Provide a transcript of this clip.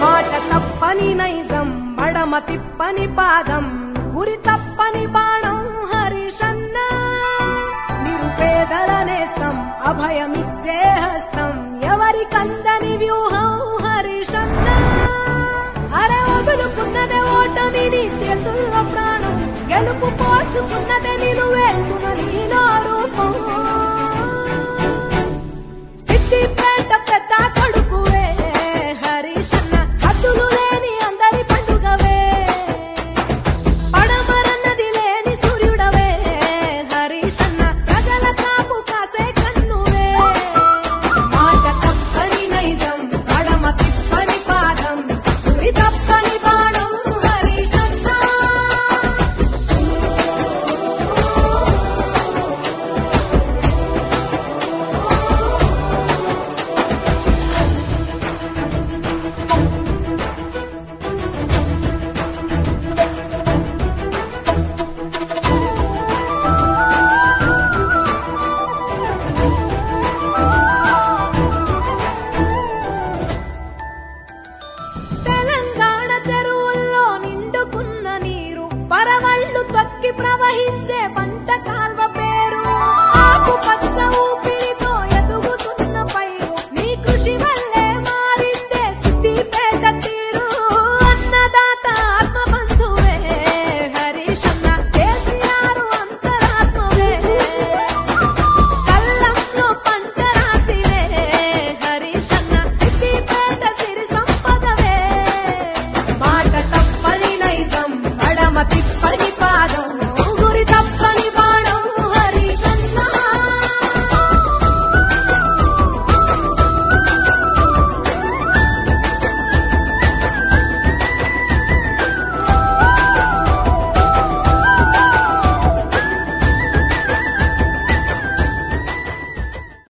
మాట తప్పని నైజం మడమ తిప్పని పాదం గురి తప్పని బాణం హరిషన్న నిరుపేదల నేస్తం అభయమిచ్చే హస్తం ఎవరికందని వ్యూహం హరిషన్న అరే వదులుకున్నదే ఓటమిని చేతుల్లో ప్రాణం గెలుపు పోసుకున్నదే నిలువెత్తున నీలో రూపం సిద్దిపేట పెద్ద కొడుకువే హరిషన్న హద్దులు లేని అందరి పండుగవే పడమరన్నది లేని సూర్యుడవే హరిషన్న ప్రజల కాపు కాసే కన్నువే మాట తప్పని నైజం పడమ తిప్పని పాదం గురి తప్పని బాణం హరిషన్న తెలంగాణ చెరువుల్లో నిండుకున్న నీరు పరవళ్ళు తొక్కి ప్రవహించే పంట కాల